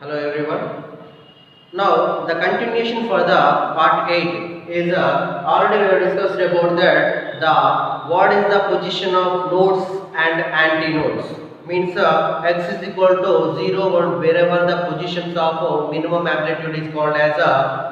Hello everyone. Now the continuation for the part 8 is already we have discussed about that the what is the position of nodes and antinodes. Means x is equal to 0 or wherever the positions of minimum amplitude is called as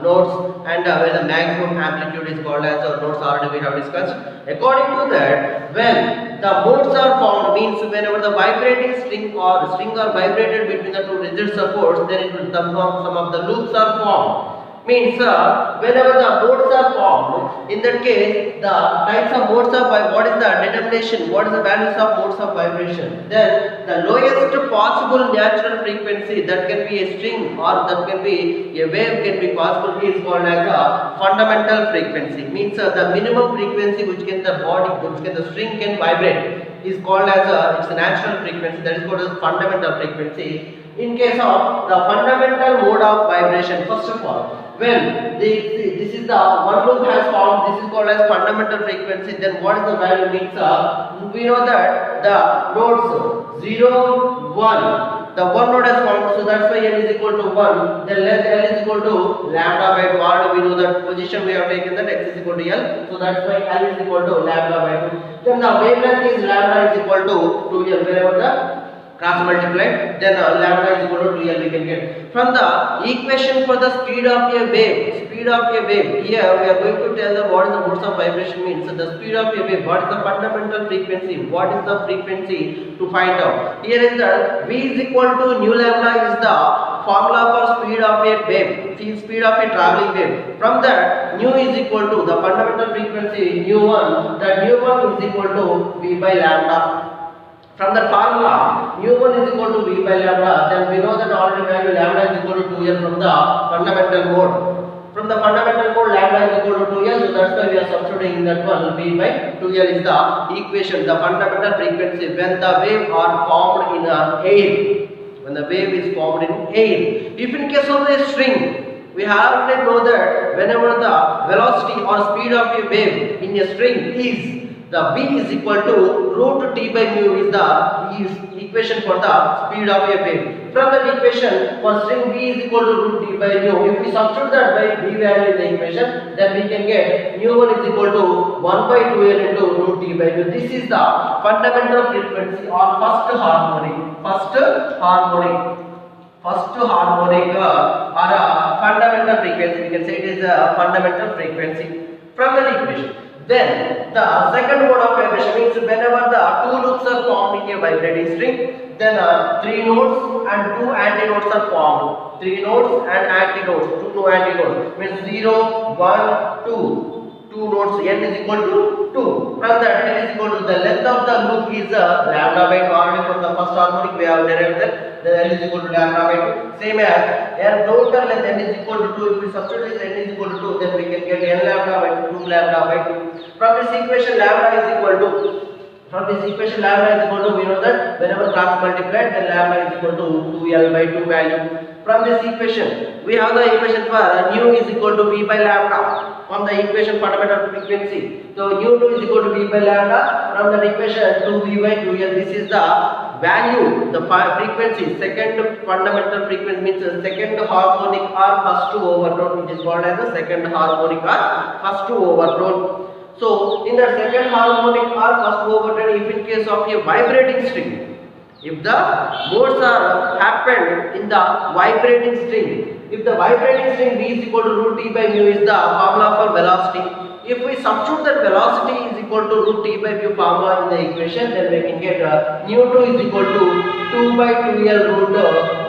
nodes and where the maximum amplitude is called as nodes already we have discussed. According to that, when the modes are formed means whenever the vibrating string or vibrated between the two rigid supports, then it will some of the loops are formed. Means whenever the modes are formed, in that case the types of modes of what is the determination, what is the values of modes of vibration. Then the lowest possible natural frequency that can be a string or that can be a wave can be possible is called as a fundamental frequency. Means the minimum frequency which can the string can vibrate is called as it's a natural frequency, that is called as fundamental frequency. In case of the fundamental mode of vibration, first of all, when this is the one loop has formed, this is called as fundamental frequency. Then what is the value? Means we know that the nodes 0, 1, the one node has formed, so that's why n is equal to 1. Then length L is equal to lambda by 2. Already we know that position we have taken that x is equal to L, so that's why L is equal to lambda by 2. Then the wavelength is lambda is equal to 2L wherever the cross multiplied, then lambda is equal to 2L we can get. From the equation for the speed of a wave, here we are going to tell them what is the modes of vibration means. So the speed of a wave, what is the fundamental frequency, what is the frequency to find out. Here is that V is equal to nu lambda is the formula for speed of a wave, speed of a traveling wave. From that, nu is equal to the fundamental frequency nu1, that nu1 is equal to V by lambda. From the formula, nu1 is equal to V by lambda, then we know that already value lambda is equal to 2L from the fundamental mode. From the fundamental mode, lambda is equal to 2L, so that's why we are substituting that one. V by 2L is the equation, the fundamental frequency when the wave are formed in air. When the wave is formed in air. If in case of a string, we already know that whenever the velocity or speed of a wave in a string is the V is equal to root T by mu is the equation for the speed of a wave. From that equation for string V is equal to root T by mu, if we substitute that by V value in the equation, then we can get mu1 is equal to 1 by 2L into root T by mu. This is the fundamental frequency or first harmonic or a fundamental frequency. We can say it is a fundamental frequency from that equation. Then the second mode of vibration means whenever the two loops are formed in a vibrating string, then 3 nodes and 2 antinodes are formed. 3 nodes and antinodes, 2 antinodes means 0, 1, 2. 2 nodes, n is equal to 2. From that, n is equal to the length of the loop is lambda by 2. Already from the first harmonic we have derived that. Then n is equal to lambda by 2. Same as n total length n is equal to 2. If we substitute this n is equal to 2, then we can get n lambda by 2 lambda by 2. From this equation lambda is equal to we know that whenever cross multiplied, then lambda is equal to 2L by 2 value. From this equation, we have the equation for nu is equal to V by lambda. From the equation fundamental frequency, so nu2 is equal to V by lambda. From that equation 2V by 2L, this is the value, the frequency, second fundamental frequency means second harmonic or first overtone, which is called as the second harmonic or first overtone. So in the second harmonic or first overtone, if in case of a vibrating string, if the modes are happened in the vibrating string, if the vibrating string V is equal to root T by mu is the formula for velocity. If we substitute that velocity is equal to root T by mu formula in the equation, then we can get nu2 is equal to 2 by 2L root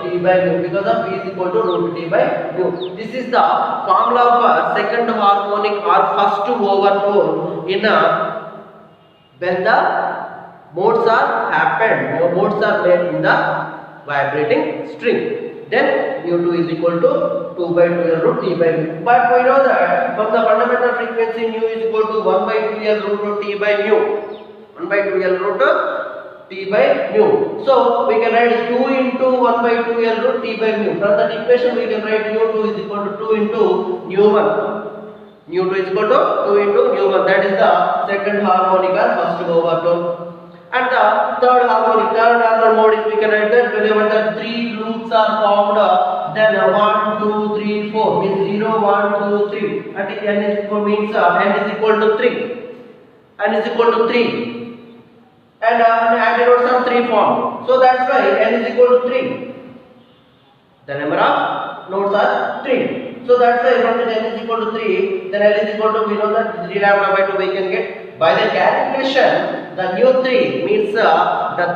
T by mu, because of V is equal to root T by mu. This is the formula for second harmonic or first overtone in when the modes are happened, modes are made in the vibrating string. Then nu2 is equal to 2 by 2L root T by mu. But we know that from the fundamental frequency nu is equal to 1 by 2L root T by mu. 1 by 2L root T by mu. So we can write 2 into 1 by 2L root T by mu. From that equation we can write nu2 is equal to 2 into nu1. Nu2 is equal to 2 into nu1. That is the second harmonic or first overtone. And the third harmonic mode is we can write that whenever the 3 loops are formed then 1, 2, 3, 4 means 0, 1, 2, 3, and n is equal means n is equal to 3. N is equal to 3. And antidotes are 3 form. So that's why n is equal to 3. The number of nodes are 3. So that's why from the n is equal to 3, then L is equal to, we know that 3 lambda by 2 we can get. By the calculation, the new 3 means the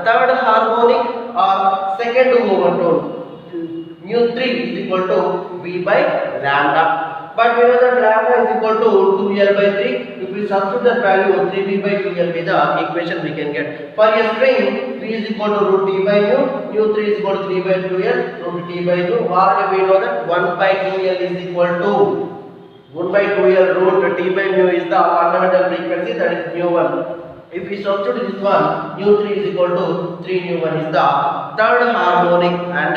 third harmonic or second overtone. Mu 3 is equal to V by lambda. But we know that lambda is equal to 2L by 3. If we substitute that value 3V by 2L with the equation we can get. For a string, V is equal to root T by mu, mu 3 is equal to 3 by 2L, root T by mu. Already we know that 1 by 2L is equal to 1 by 2L root T by mu is the fundamental frequency, that is mu 1. If we substitute this one, mu 3 is equal to 3 mu 1 is the third harmonic and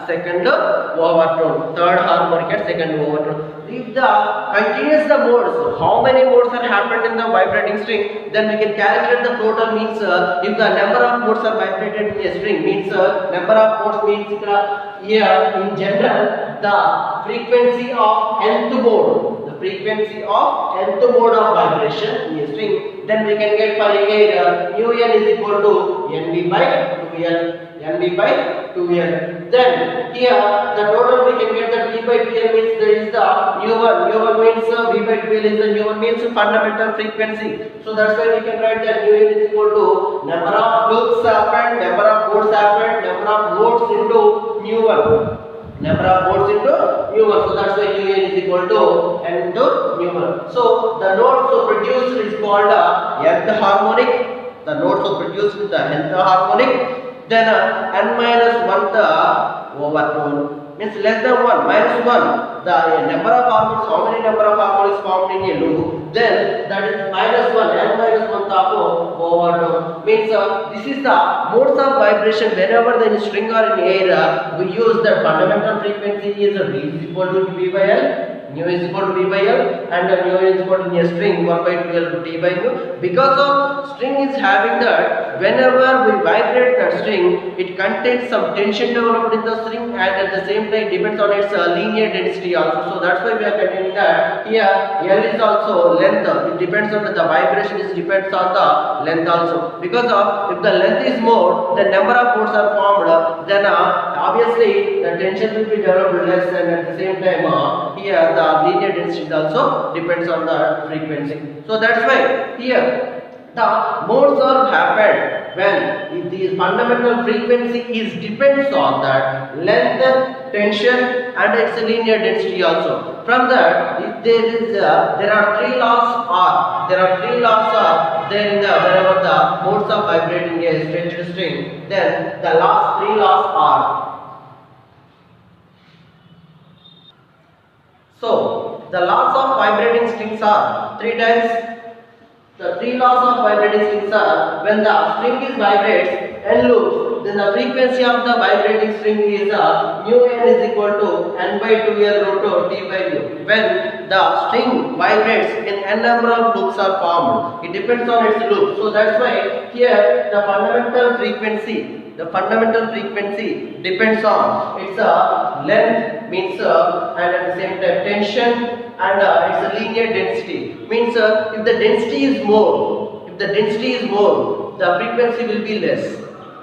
second overtone. Third harmonic and second overtone. If the continuous the modes, how many modes are happened in the vibrating string, then we can calculate the total means if the number of modes are vibrated in a string means number of modes means here in general the frequency of nth mode. Frequency of nth mode of vibration in a string, then we can get for again mu n is equal to nv by 2l, nv by 2l. Then here the total we can get that v by 2l means there is the mu1 means v by 2l is the mu1 means fundamental frequency. So that's why we can write that mu n is equal to number of loops happened, number of modes happened, number of modes into mu1. Number of modes into mu1. So that's why mu n is equal to n into mu1. So the node so produced is called nth harmonic. The node so produced is the nth harmonic. Then n minus 1th overtone means less than 1, minus 1. The number of harmonics, how many number of harmonics found in a loop? Then that is minus 1, n minus 1th of overtone means this is the modes of vibration. Whenever there is string or in air, we use the fundamental frequency is V is equal to V by L, mu is equal to V by L, and mu is equal to a string 1 by 2L to T by mu. Because of string is having that, whenever we vibrate that string, it contains some tension developed in the string, and at the same time depends on its linear density also. So that's why we are containing that. Here L is also length. It depends on the vibration is depends on the length also. Because of if the length is more, the number of modes are formed, then obviously the tension will be developed less, and at the same time here the linear density also depends on the frequency. So that's why here the modes are happened when the fundamental frequency is depends on that length, tension, and its linear density also. From that, if there are three laws are there in the whenever the modes of vibrating a stretched string, then the three laws are. So the laws of vibrating strings are 3 times. The 3 laws of vibrating strings are: when the string is vibrates n loops, then the frequency of the vibrating string is mu n is equal to n by 2L root T by mu. When the string vibrates in n number of loops are formed, it depends on its loop. So that's why here the fundamental frequency depends on its length means and at the same time tension, and its linear density means if the density is more, the frequency will be less.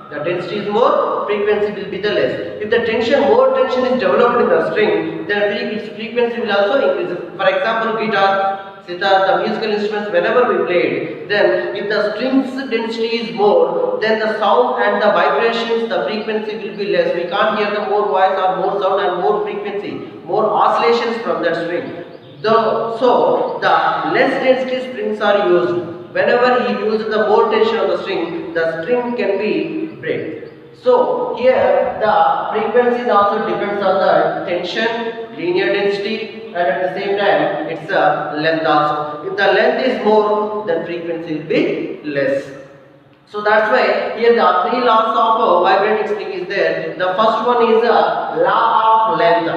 The density is more, frequency will be the less. If the more tension is developed in the string, then its frequency will also increase. For example, guitar, sitar, the musical instruments, whenever we play it, then if the string's density is more, then the sound and the vibrations, the frequency will be less. We can't hear the more voice or more sound and more frequency, more oscillations from that string. So the less density strings are used. Whenever he uses the more tension of the string can be break. So here the frequency also depends on the tension, linear density, and at the same time its length also. If the length is more, then frequency will be less. So that's why here the 3 laws of vibrating string is there. The first one is law of length.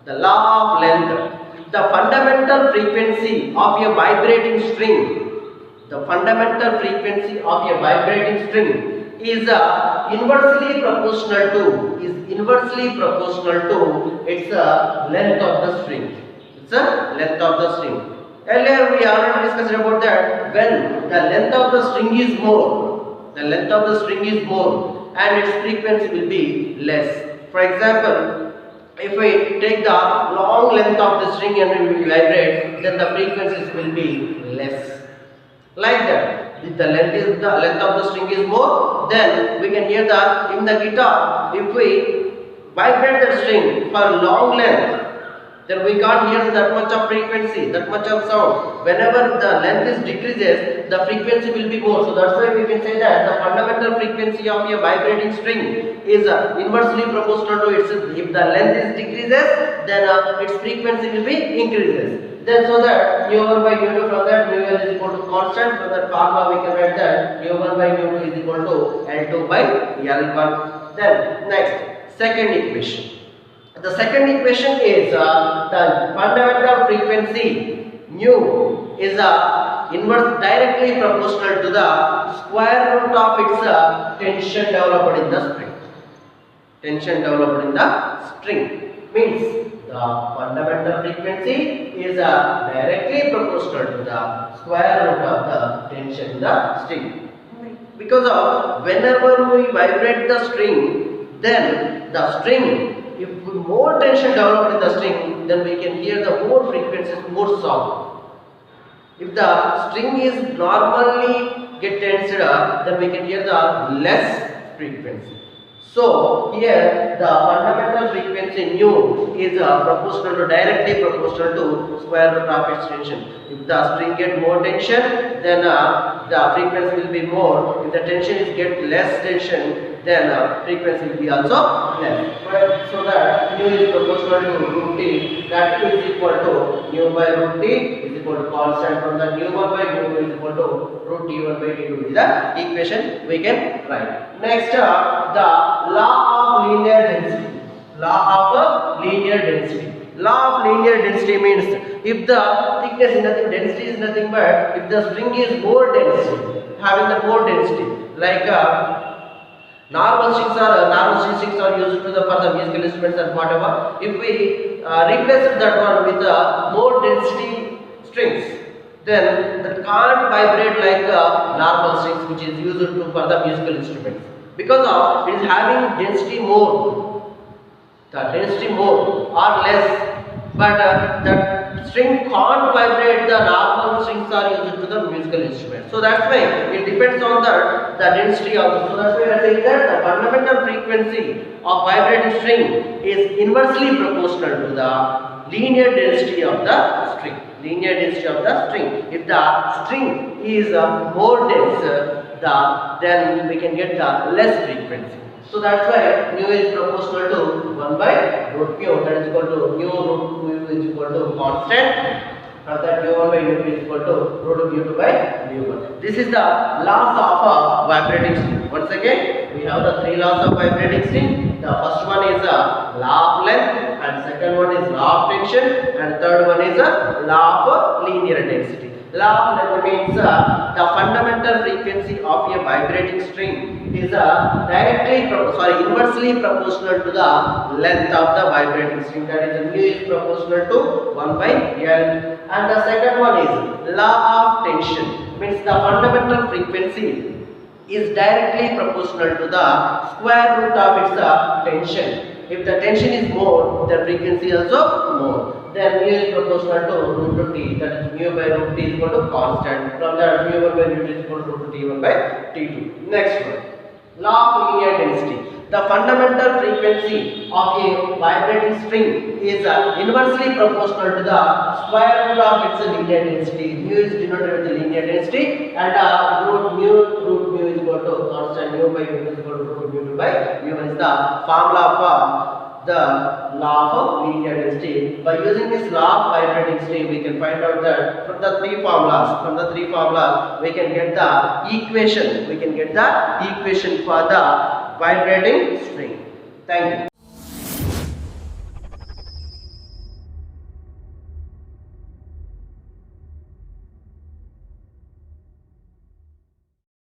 The law of length. The fundamental frequency of a vibrating string, is inversely proportional to its length of the string. It's a length of the string. Earlier we already discussed about that. When the length of the string is more, and its frequency will be less. For example, if we take the long length of the string and we vibrate, then the frequencies will be less. Like that. If the length of the string is more, then we can hear that in the guitar. If we vibrate the string for long length, then we can't hear that much of frequency, that much of sound. Whenever the length is decreases, the frequency will be more. So that's why we can say that the fundamental frequency of a vibrating string is inversely proportional to its. If the length is decreases, then its frequency will be increases. Then so that mu1 by mu2, from that mu1 is equal to constant. From that formula we can write that mu1 by mu2 is equal to L2 by L1. Then next, second equation. The second equation is the fundamental frequency mu is directly proportional to the square root of its tension developed in the string. Means the fundamental frequency is directly proportional to the square root of the tension in the string. Because of whenever we vibrate the string, then the string, if more tension developed in the string, then we can hear the more frequencies, more sound. If the string is normally get tensed, then we can hear the less frequency. So here the fundamental frequency nu is directly proportional to square root of its tension. If the string get more tension, then the frequency will be more. If the tension is get less tension, then frequency will be also less. So that nu is proportional to root t. That is equal to nu by root t is equal to constant. From the nu1 by nu2 is equal to root t1 by t2 is the equation we can write. Next, the law of linear density. Law of linear density means if the thickness is nothing, density is nothing but if the string is more density, having the more density, like normal strings are used for the musical instruments and whatever. If we replace that one with more density strings, then that can't vibrate like normal strings which is used for the musical instruments, because of it is having density more. The density more or less, but the string can't vibrate the normal strings are used to the musical instrument. So that's why it depends on the density also. So that's why I say that the fundamental frequency of vibrating string is inversely proportional to the linear density of the string. If the string is more dense, then we can get the less frequency. So that's why mu is proportional to 1 by root mu, that is equal to mu root mu is equal to constant. Now that mu1 by mu2 is equal to root mu2 by mu1. This is the laws of vibrating string. Once again, we have the three laws of vibrating string. The first one is law of length, and second one is law of tension, and third one is law of linear density. Law of length means the fundamental frequency of a vibrating string is inversely proportional to the length of the vibrating string. That is mu is proportional to 1 by L. And the second one is law of tension, means the fundamental frequency is directly proportional to the square root of its tension. If the tension is more, the frequency is also more. Then mu is proportional to root t, that is mu by root t is equal to constant. From that mu1 by mu2 is equal to root t1 by t2. Next one, law of linear density. The fundamental frequency of a vibrating string is inversely proportional to the square root of its linear density. Mu is denoted with the linear density, and root mu is equal to constant. Mu by mu is equal to root mu2 by mu1 is the formula for the law of linear density. By using this law of vibrating string, we can find out that from the three formulas we can get the equation. For the vibrating string. Thank you.